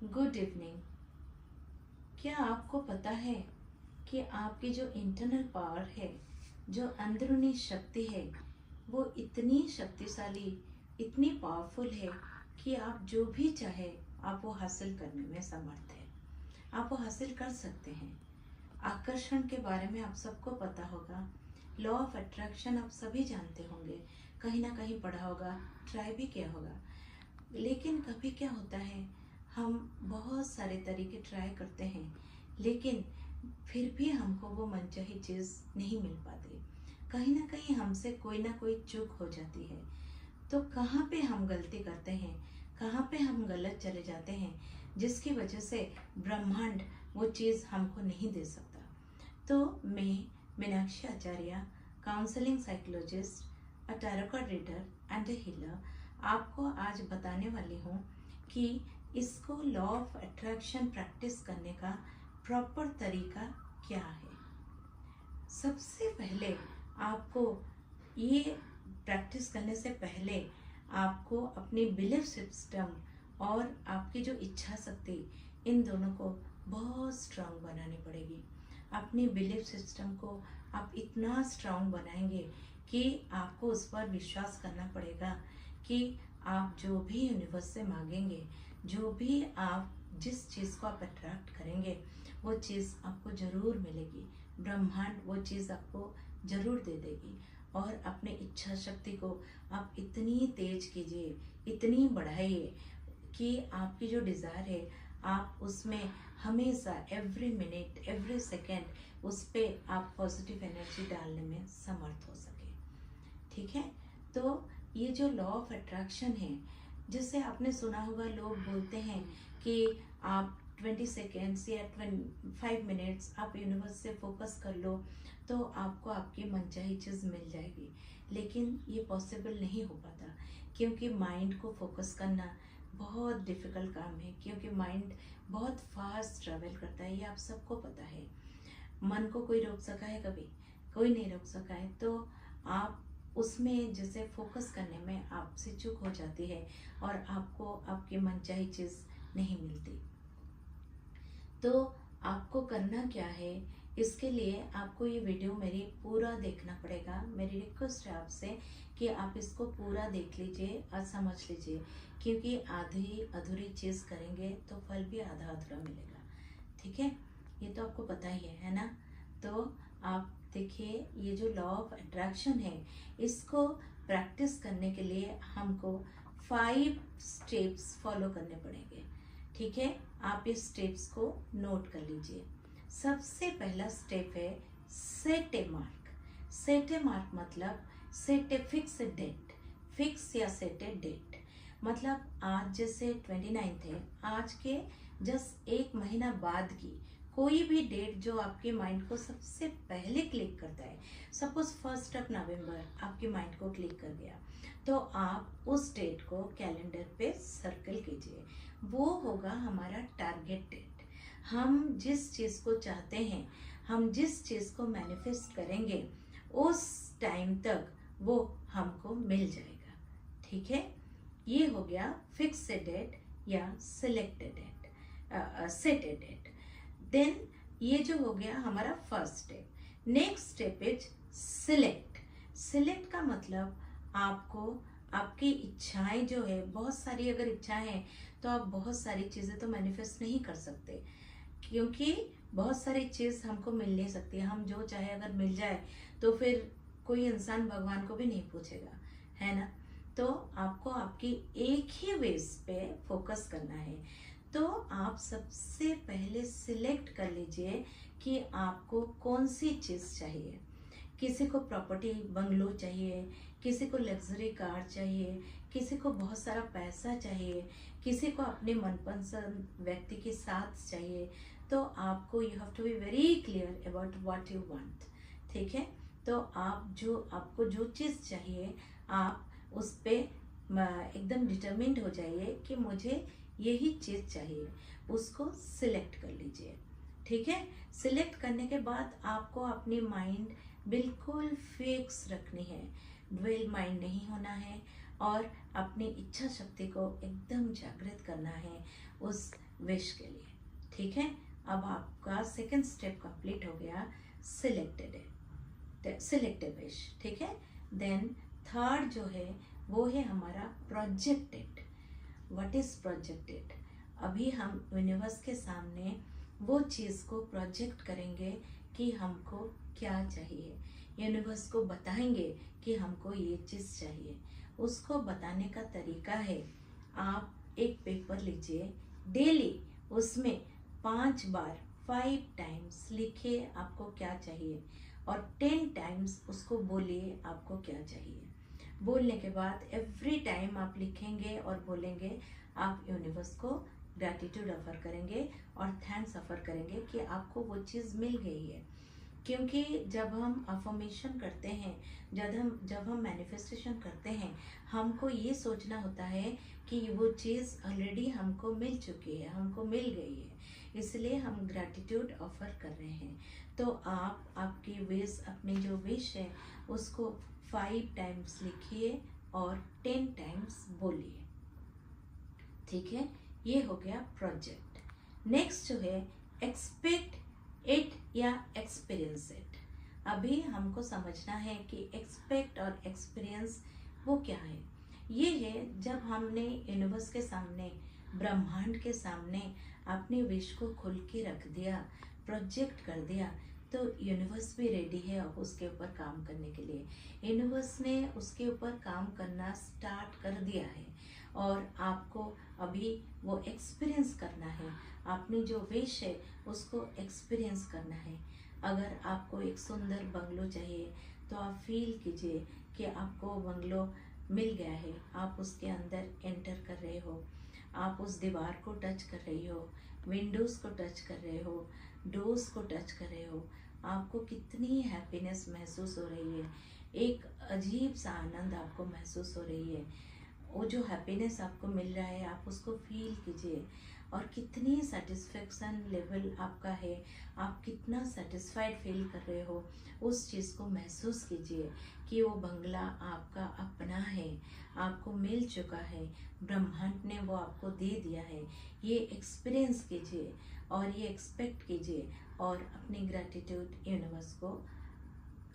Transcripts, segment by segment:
Good evening. क्या आपको पता है कि आपकी जो इंटरनल पावर है, जो अंदरूनी शक्ति है, वो इतनी शक्तिशाली, इतनी पावरफुल है कि आप जो भी चाहे आप वो हासिल करने में समर्थ है। आप वो हासिल कर सकते हैं। आकर्षण के बारे में आप सबको पता होगा। लॉ ऑफ अट्रैक्शन आप सभी जानते होंगे, कहीं ना कहीं पढ़ा होगा, ट्राई भी किया होगा। लेकिन कभी क्या होता है, हम बहुत सारे तरीके ट्राई करते हैं, लेकिन फिर भी हमको वो मनचाही चीज़ नहीं मिल पाती। कहीं ना कहीं हमसे कोई ना कोई चूक हो जाती है। तो कहाँ पे हम गलती करते हैं, कहाँ पे हम गलत चले जाते हैं, जिसकी वजह से ब्रह्मांड वो चीज़ हमको नहीं दे सकता। तो मैं Meenakshi Acharya, counselling psychologist, a tarot card reader and a healer, आपको आज बताने वाली हूँ कि इसको लॉ ऑफ अट्रैक्शन प्रैक्टिस करने का प्रॉपर तरीका क्या है। सबसे पहले आपको ये प्रैक्टिस करने से पहले आपको अपनी बिलीफ सिस्टम और आपकी जो इच्छा शक्ति, इन दोनों को बहुत स्ट्रांग बनानी पड़ेगी। अपनी बिलीफ सिस्टम को आप इतना स्ट्रांग बनाएंगे कि आपको उस पर विश्वास करना पड़ेगा कि आप जो भी यूनिवर्स से मांगेंगे, जो भी आप जिस चीज़ को आप अट्रैक्ट करेंगे, वो चीज़ आपको ज़रूर मिलेगी। ब्रह्मांड वो चीज़ आपको ज़रूर दे देगी। और अपने इच्छा शक्ति को आप इतनी तेज कीजिए, इतनी बढ़ाइए कि आपकी जो डिज़ायर है, आप उसमें हमेशा एवरी मिनट एवरी सेकेंड उस पर आप पॉजिटिव एनर्जी डालने में समर्थ हो सके। ठीक है। तो ये जो लॉ ऑफ अट्रैक्शन है, जैसे आपने सुना होगा, लोग बोलते हैं कि आप 20 सेकेंड्स या 5 मिनट्स आप यूनिवर्स से फोकस कर लो तो आपको आपकी मनचाही चीज़ मिल जाएगी। लेकिन ये पॉसिबल नहीं हो पाता, क्योंकि माइंड को फोकस करना बहुत डिफ़िकल्ट काम है, क्योंकि माइंड बहुत फास्ट ट्रैवल करता है, ये आप सबको पता है। मन को कोई रोक सका है? कभी कोई नहीं रोक सका है। तो आप उसमें जैसे फोकस करने में आपसे चूक हो जाती है और आपको आपकी मनचाही चीज़ नहीं मिलती। तो आपको करना क्या है, इसके लिए आपको ये वीडियो मेरी पूरा देखना पड़ेगा। मेरी रिक्वेस्ट है आपसे कि आप इसको पूरा देख लीजिए और समझ लीजिए, क्योंकि आधी अधूरी चीज़ करेंगे तो फल भी आधा अधूरा मिलेगा। ठीक है, ये तो आपको पता ही है ना। तो आप देखिए, ये जो लॉ ऑफ अट्रैक्शन है, इसको प्रैक्टिस करने के लिए हमको 5 स्टेप्स फॉलो करने पड़ेंगे। ठीक है, आप इस स्टेप्स को नोट कर लीजिए। सबसे पहला स्टेप है set a mark. Set a mark मतलब set a fix date. Fix या सेट ए डेट मतलब आज जैसे 29 है, आज के जस्ट 1 महीना बाद की कोई भी डेट जो आपके माइंड को सबसे पहले क्लिक करता है। सपोज 1 नवंबर आपके माइंड को क्लिक कर गया, तो आप उस डेट को कैलेंडर पे सर्कल कीजिए। वो होगा हमारा टारगेट डेट। हम जिस चीज़ को चाहते हैं, हम जिस चीज़ को मैनिफेस्ट करेंगे, उस टाइम तक वो हमको मिल जाएगा। ठीक है, ये हो गया फिक्स डेट या selected date, set a date. Then ये जो हो गया हमारा first step. Next step is select. Select का मतलब आपको आपकी इच्छाएं जो है, बहुत सारी अगर इच्छाएं हैं तो आप बहुत सारी चीज़ें तो मैनिफेस्ट नहीं कर सकते, क्योंकि बहुत सारी चीज़ हमको मिल नहीं सकती। हम जो चाहे अगर मिल जाए तो फिर कोई इंसान भगवान को भी नहीं पूछेगा, है ना। तो आपको आपकी एक ही वेज पे फोकस करना है। तो आप सबसे पहले सिलेक्ट कर लीजिए कि आपको कौन सी चीज़ चाहिए। किसी को प्रॉपर्टी बंगलो चाहिए, किसी को लग्जरी कार चाहिए, किसी को बहुत सारा पैसा चाहिए, किसी को अपने मनपसंद व्यक्ति के साथ चाहिए। तो आपको you have to be very clear about what you want. ठीक है, तो आपको जो चीज़ चाहिए, आप उस पर एकदम डिटर्मिन्ड हो जाइए कि मुझे यही चीज़ चाहिए। उसको सिलेक्ट कर लीजिए। ठीक है, सिलेक्ट करने के बाद आपको अपनी माइंड बिल्कुल फिक्स रखनी है। ड्वेल माइंड नहीं होना है और अपनी इच्छा शक्ति को एकदम जागृत करना है। उस विश के लिए। ठीक है, अब आपका सेकंड स्टेप कंप्लीट हो गया, सिलेक्टेड विश। ठीक है, देन थर्ड जो है वो है हमारा प्रोजेक्टेड। What is projected? अभी हम यूनिवर्स के सामने वो चीज़ को प्रोजेक्ट करेंगे कि हमको क्या चाहिए, यूनिवर्स को बताएंगे कि हमको ये चीज़ चाहिए। उसको बताने का तरीका है, आप एक पेपर लीजिए, डेली उसमें 5 बार 5 टाइम्स लिखिए आपको क्या चाहिए, और 10 टाइम्स उसको बोलिए आपको क्या चाहिए। बोलने के बाद एवरी टाइम आप लिखेंगे और बोलेंगे, आप यूनिवर्स को ग्रैटिट्यूड ऑफर करेंगे और थैंक्स ऑफर करेंगे कि आपको वो चीज़ मिल गई है। क्योंकि जब हम अफर्मेशन करते हैं, जब हम मैनिफेस्टेशन करते हैं, हमको ये सोचना होता है कि वो चीज़ ऑलरेडी हमको मिल चुकी है, हमको मिल गई है, इसलिए हम ग्रैटिट्यूड ऑफर कर रहे हैं। तो आप आपकी विश, अपनी जो विश है उसको 5 टाइम्स लिखिए और 10 टाइम्स बोलिए। ठीक है, ये हो गया प्रोजेक्ट। नेक्स्ट जो है एक्सपेक्ट इट या एक्सपीरियंस इट। अभी हमको समझना है कि एक्सपेक्ट और एक्सपीरियंस वो क्या है। ये है जब हमने यूनिवर्स के सामने, ब्रह्मांड के सामने अपनी विश को खुल के रख दिया, प्रोजेक्ट कर दिया, तो यूनिवर्स भी रेडी है अब उसके ऊपर काम करने के लिए। यूनिवर्स ने उसके ऊपर काम करना स्टार्ट कर दिया है और आपको अभी वो एक्सपीरियंस करना है। आपने जो विश है उसको एक्सपीरियंस करना है। अगर आपको एक सुंदर बंगलो चाहिए तो आप फील कीजिए कि आपको बंगलो मिल गया है, आप उसके अंदर एंटर कर रहे हो, आप उस दीवार को टच कर रही हो, विंडोज़ को टच कर रहे हो, डोर्स को टच कर रहे हो, आपको कितनी हैप्पीनेस महसूस हो रही है, एक अजीब सा आनंद आपको महसूस हो रही है। वो जो हैप्पीनेस आपको मिल रहा है आप उसको फील कीजिए, और कितनी सेटिस्फेक्शन लेवल आपका है, आप कितना सेटिस्फाइड फील कर रहे हो, उस चीज़ को महसूस कीजिए कि वो बंगला आपका अपना है, आपको मिल चुका है, ब्रह्मांड ने वो आपको दे दिया है। ये एक्सपीरियंस कीजिए और ये एक्सपेक्ट कीजिए और अपनी ग्रैटिट्यूड यूनिवर्स को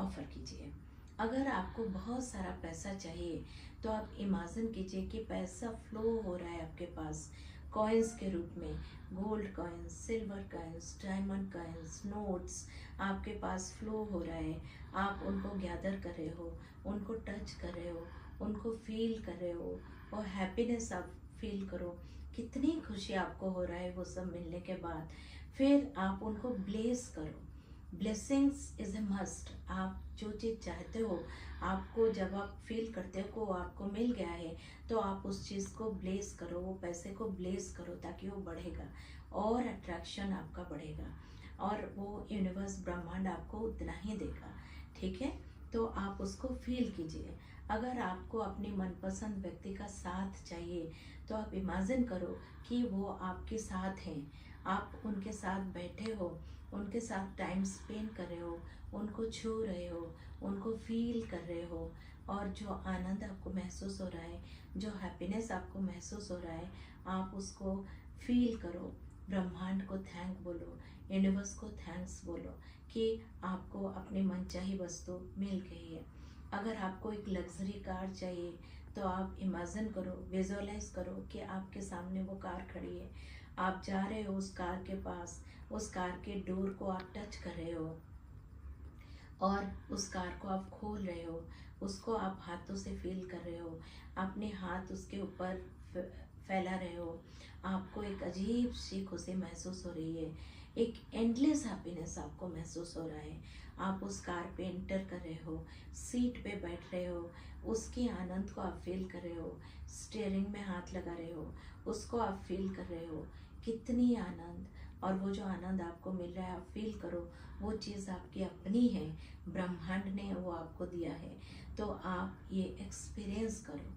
ऑफर कीजिए। अगर आपको बहुत सारा पैसा चाहिए तो आप इमेजिन कीजिए कि पैसा फ्लो हो रहा है आपके पास कॉइन्स के रूप में, gold coins, silver coins, diamond coins, notes आपके पास फ्लो हो रहा है। आप उनको गैदर कर रहे हो, उनको टच कर रहे हो, उनको फील कर रहे हो और हैप्पीनेस आप फील करो, कितनी खुशी आपको हो रहा है वो सब मिलने के बाद। फिर आप उनको ब्लेस करो। Blessings is a must. आप जो चीज़ चाहते हो, आपको जब आप फील करते हो को आपको मिल गया है, तो आप उस चीज़ को ब्लेस करो, वो पैसे को ब्लेस करो, ताकि वो बढ़ेगा और अट्रैक्शन आपका बढ़ेगा और वो यूनिवर्स, ब्रह्मांड आपको उतना ही देगा। ठीक है, तो आप उसको फील कीजिए। अगर आपको अपनी मनपसंद व्यक्ति का साथ चाहिए तो आप इमेजिन करो कि वो आपके साथ हैं, आप उनके साथ बैठे हो, उनके साथ टाइम स्पेंड कर रहे हो, उनको छू रहे हो, उनको फील कर रहे हो, और जो आनंद आपको महसूस हो रहा है, जो हैप्पीनेस आपको महसूस हो रहा है, आप उसको फील करो। ब्रह्मांड को थैंक बोलो, यूनिवर्स को थैंक्स बोलो कि आपको अपनी मनचाही वस्तु मिल गई है। अगर आपको एक लग्जरी कार चाहिए तो आप इमेजिन करो, विजुअलाइज करो कि आपके सामने वो कार खड़ी है, आप जा रहे हो उस कार के पास, उस कार के डोर को आप टच कर रहे हो और उस कार को आप खोल रहे हो, उसको आप हाथों से फील कर रहे हो, अपने हाथ उसके ऊपर फैला रहे हो, आपको एक अजीब सी खुशी महसूस हो रही है, एक एंडलेस हैप्पीनेस आपको महसूस हो रहा है। आप उस कार पे एंटर कर रहे हो, सीट पे बैठ रहे हो, उसके आनंद को आप फील कर रहे हो, स्टीयरिंग में हाथ लगा रहे हो, उसको आप फील कर रहे हो, कितनी आनंद, और वो जो आनंद आपको मिल रहा है आप फील करो, वो चीज़ आपकी अपनी है, ब्रह्मांड ने वो आपको दिया है, तो आप ये एक्सपीरियंस करो।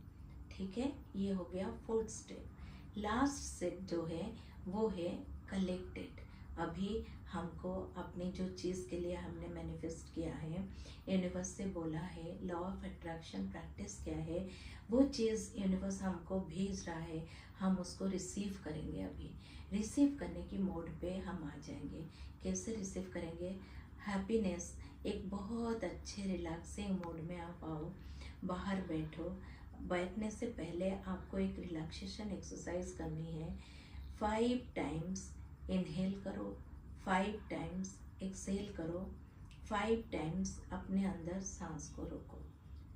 ठीक है, ये हो गया फोर्थ स्टेप। लास्ट स्टेप जो है वो है कलेक्टेड। अभी हमको अपनी जो चीज़ के लिए हमने मैनिफेस्ट किया है, यूनिवर्स से बोला है, लॉ ऑफ अट्रैक्शन प्रैक्टिस किया है, वो चीज़ यूनिवर्स हमको भेज रहा है, हम उसको रिसीव करेंगे। अभी रिसीव करने की मोड पे हम आ जाएंगे। कैसे रिसीव करेंगे? हैप्पीनेस, एक बहुत अच्छे रिलैक्सिंग मोड में आप आओ, बाहर बैठो। बैठने से पहले आपको एक रिलैक्सेशन एक्सरसाइज करनी है। 5 टाइम्स इनहेल करो, 5 टाइम्स एक्सहेल करो, 5 टाइम्स अपने अंदर सांस को रोको।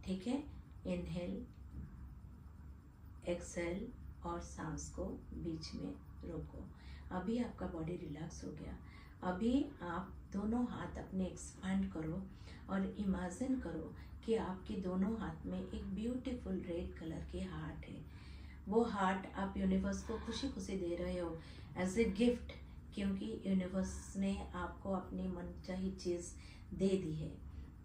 ठीक है? इनहेल, एक्सहेल और सांस को बीच में रोको। अभी आपका बॉडी रिलैक्स हो गया। अभी आप दोनों हाथ अपने एक्सपैंड करो और इमेजिन करो कि आपके दोनों हाथ में एक ब्यूटीफुल रेड कलर की हार्ट है। वो हार्ट आप यूनिवर्स को खुशी खुशी दे रहे हो एज ए गिफ्ट, क्योंकि यूनिवर्स ने आपको अपनी मनचाही चीज़ दे दी है।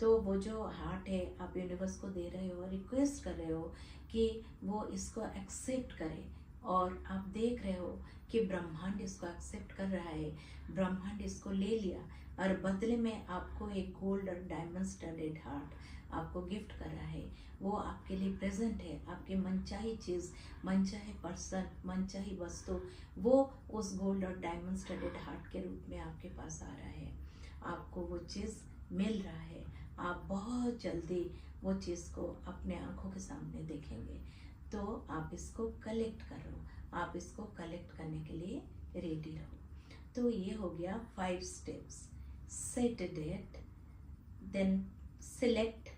तो वो जो हार्ट है आप यूनिवर्स को दे रहे हो, रिक्वेस्ट कर रहे हो कि वो इसको एक्सेप्ट करे, और आप देख रहे हो कि ब्रह्मांड इसको एक्सेप्ट कर रहा है। ब्रह्मांड इसको ले लिया और बदले में आपको एक गोल्ड और डायमंड स्टडेड हार्ट आपको गिफ्ट कर रहा है। वो आपके लिए प्रेजेंट है। आपके मनचाही चीज़, मनचाहे पर्सन, मनचाही वस्तु, वो उस गोल्ड और डायमंड स्टडेड हार्ट के रूप में आपके पास आ रहा है। आपको वो चीज़ मिल रहा है। आप बहुत जल्दी वो चीज़ को अपने आंखों के सामने देखेंगे। तो आप इसको कलेक्ट करो, आप इसको कलेक्ट करने के लिए रेडी रहो। तो ये हो गया 5 steps. Set a date, then select,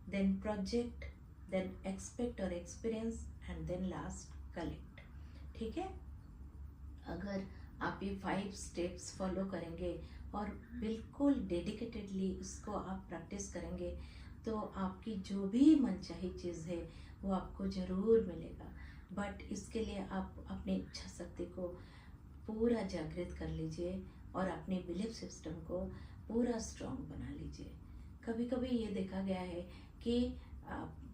then project, then expect or experience, and then last collect। ठीक है? अगर आप ये 5 स्टेप्स फॉलो करेंगे और बिल्कुल डेडिकेटेडली इसको आप प्रैक्टिस करेंगे, तो आपकी जो भी मनचाही चीज़ है वो आपको ज़रूर मिलेगा। बट इसके लिए आप अपनी इच्छा शक्ति को पूरा जागृत कर लीजिए और अपने बिलीफ सिस्टम को पूरा स्ट्रॉन्ग बना लीजिए। कभी कभी ये देखा गया है कि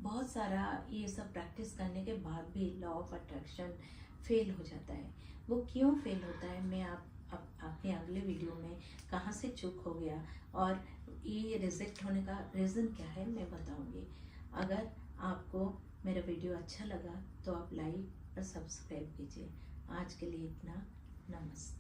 बहुत सारा ये सब प्रैक्टिस करने के बाद भी लॉ ऑफ अट्रैक्शन फेल हो जाता है। वो क्यों फेल होता है, मैं अपने अगले वीडियो में कहाँ से चूक हो गया और ये रिजेक्ट होने का रीज़न क्या है मैं बताऊंगी। अगर आपको मेरा वीडियो अच्छा लगा तो आप लाइक और सब्सक्राइब कीजिए। आज के लिए इतना। नमस्ते।